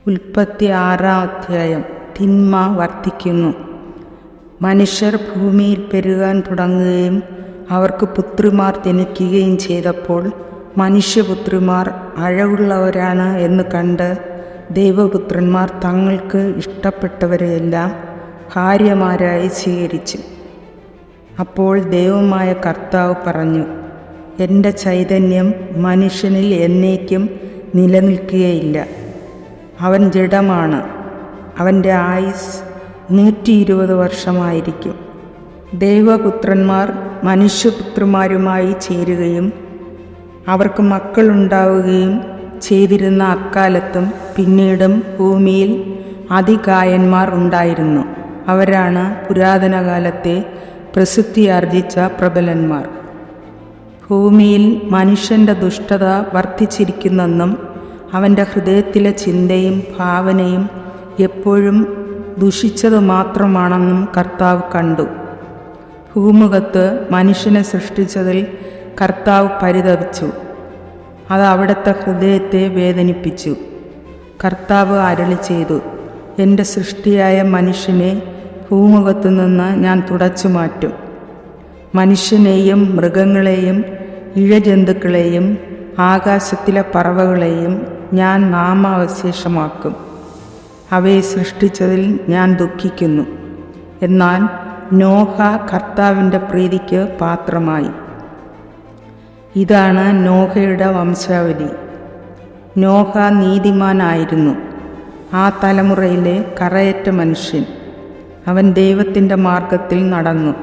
ഉൽപ്പത്തി 6-ാം അധ്യായം. തിന്മ വർദ്ധിക്കുന്നു. മനുഷ്യർ ഭൂമിയിൽ പെരുകാൻ തുടങ്ങുകയും അവർക്ക് പുത്രിമാർ ജനിക്കുകയും ചെയ്തപ്പോൾ മനുഷ്യപുത്രിമാർ അഴകുള്ളവരാണ് എന്ന് കണ്ട് ദൈവപുത്രന്മാർ തങ്ങൾക്ക് ഇഷ്ടപ്പെട്ടവരെയെല്ലാം ഭാര്യമാരായി സ്വീകരിച്ചു. അപ്പോൾ ദൈവമായ കർത്താവ് പറഞ്ഞു, എൻ്റെ ചൈതന്യം മനുഷ്യനിൽ എന്നേക്കും നിലനിൽക്കുകയില്ല. അവൻ ജഡമാണ്. അവൻ്റെ ആയുസ് 120 വർഷമായിരിക്കും. ദൈവപുത്രന്മാർ മനുഷ്യപുത്രന്മാരുമായി ചേരുകയും അവർക്ക് മക്കളുണ്ടാവുകയും ചെയ്തിരുന്ന അക്കാലത്തും പിന്നീടും ഭൂമിയിൽ അതികായന്മാർ ഉണ്ടായിരുന്നു. അവരാണ് പുരാതന കാലത്തെ പ്രസിദ്ധിയാർജിച്ച പ്രബലന്മാർ. ഭൂമിയിൽ മനുഷ്യൻ്റെ ദുഷ്ടത വർദ്ധിച്ചിരിക്കുന്നെന്നും അവൻ്റെ ഹൃദയത്തിലെ ചിന്തയും ഭാവനയും എപ്പോഴും ദുഷിച്ചത് മാത്രമാണെന്നും കർത്താവ് കണ്ടു. ഭൂമുഖത്ത് മനുഷ്യനെ സൃഷ്ടിച്ചതിൽ കർത്താവ് പരിതപിച്ചു. അത് അവിടുത്തെ ഹൃദയത്തെ വേദനിപ്പിച്ചു. കർത്താവ് അരുളി ചെയ്തു, എൻ്റെ സൃഷ്ടിയായ മനുഷ്യനെ ഭൂമുഖത്തു നിന്ന് ഞാൻ തുടച്ചു മാറ്റും. മനുഷ്യനെയും മൃഗങ്ങളെയും ഇഴജന്തുക്കളെയും ആകാശത്തിലെ പറവകളെയും ഞാൻ നാമാവശേഷമാക്കും. അവയെ സൃഷ്ടിച്ചതിൽ ഞാൻ ദുഃഖിക്കുന്നു. എന്നാൽ നോഹ കർത്താവിൻ്റെ പ്രീതിക്ക് പാത്രമായി. ഇതാണ് നോഹയുടെ വംശാവലി. നോഹ നീതിമാനായിരുന്നു, ആ തലമുറയിലെ കറയറ്റ മനുഷ്യൻ. അവൻ ദൈവത്തിൻ്റെ മാർഗത്തിൽ നടന്നു.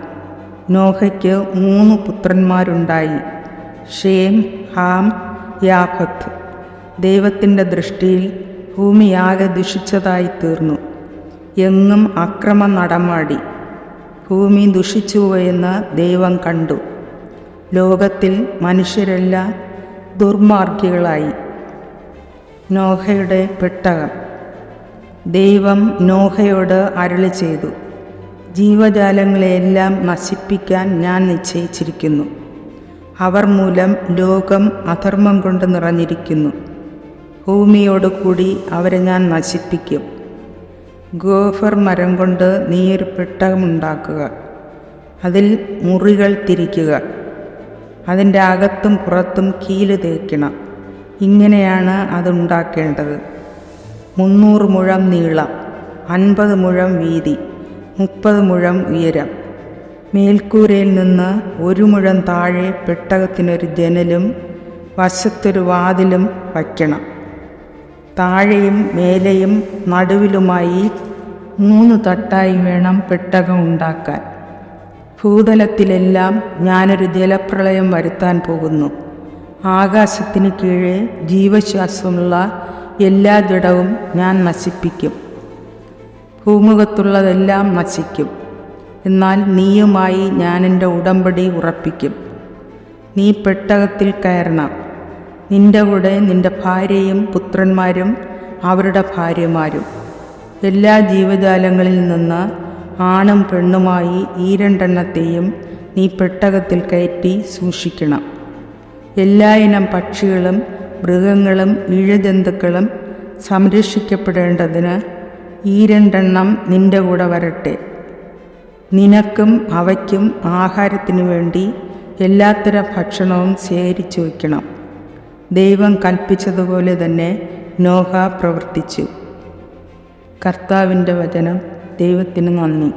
നോഹയ്ക്ക് 3 പുത്രന്മാരുണ്ടായി, ഷേം, ഹാം, യാഫത്ത്. ദൈവത്തിൻ്റെ ദൃഷ്ടിയിൽ ഭൂമിയാകെ ദുഷിച്ചതായി തീർന്നു. എങ്ങും അക്രമം നടമാടി. ഭൂമി ദുഷിച്ചുപോയെന്ന് ദൈവം കണ്ടു. ലോകത്തിൽ മനുഷ്യരെല്ലാം ദുർമാർഗികളായി. നോഹയുടെ പെട്ടകം. ദൈവം നോഹയോട് അരുളി ചെയ്തു, ജീവജാലങ്ങളെയെല്ലാം നശിപ്പിക്കാൻ ഞാൻ നിശ്ചയിച്ചിരിക്കുന്നു. അവർ മൂലം ലോകം അധർമ്മം കൊണ്ട് നിറഞ്ഞിരിക്കുന്നു. ഭൂമിയോടുകൂടി അവരെ ഞാൻ നശിപ്പിക്കും. ഗോഫർ മരം കൊണ്ട് നീ ഒരു പെട്ടകമുണ്ടാക്കുക. അതിൽ മുറികൾ തിരിക്കുക. അതിൻ്റെ അകത്തും പുറത്തും കീല് തേക്കണം. ഇങ്ങനെയാണ് അതുണ്ടാക്കേണ്ടത്. 300 മുഴം നീളം, 50 മുഴം വീതി, 30 മുഴം ഉയരം. മേൽക്കൂരയിൽ നിന്ന് 1 മുഴം താഴെ പെട്ടകത്തിനൊരു ജനലും വശത്തൊരു വാതിലും വയ്ക്കണം. താഴെയും മേലെയും നടുവിലുമായി 3 തട്ടായി വേണം പെട്ടകം ഉണ്ടാക്കാൻ. ഭൂതലത്തിലെല്ലാം ഞാനൊരു ജലപ്രളയം വരുത്താൻ പോകുന്നു. ആകാശത്തിന് കീഴെ ജീവശ്വാസമുള്ള എല്ലാ ജഡവും ഞാൻ നശിപ്പിക്കും. ഭൂമുഖത്തുള്ളതെല്ലാം നശിക്കും. എന്നാൽ നീയുമായി ഞാൻ എൻ്റെ ഉടമ്പടി ഉറപ്പിക്കും. നീ പെട്ടകത്തിൽ കയറണം. നിന്റെ കൂടെ നിന്റെ ഭാര്യയും പുത്രന്മാരും അവരുടെ ഭാര്യമാരും. എല്ലാ ജീവജാലങ്ങളിൽ നിന്ന് ആണും പെണ്ണുമായി ഈ 2 എണ്ണത്തെയും നീ പെട്ടകത്തിൽ കയറ്റി സൂക്ഷിക്കണം. എല്ലാ ഇനം പക്ഷികളും മൃഗങ്ങളും ഇഴജന്തുക്കളും സംരക്ഷിക്കപ്പെടേണ്ടതിന് ഈ 2 എണ്ണം നിന്റെ കൂടെ വരട്ടെ. നിനക്കും അവയ്ക്കും ആഹാരത്തിനു വേണ്ടി എല്ലാത്തരം ഭക്ഷണവും ശേഖരിച്ചു വയ്ക്കണം. ദൈവം കൽപ്പിച്ചതുപോലെ തന്നെ നോഹ പ്രവർത്തിച്ചു. കർത്താവിൻ്റെ വചനം. ദൈവത്തിന് നന്ദി.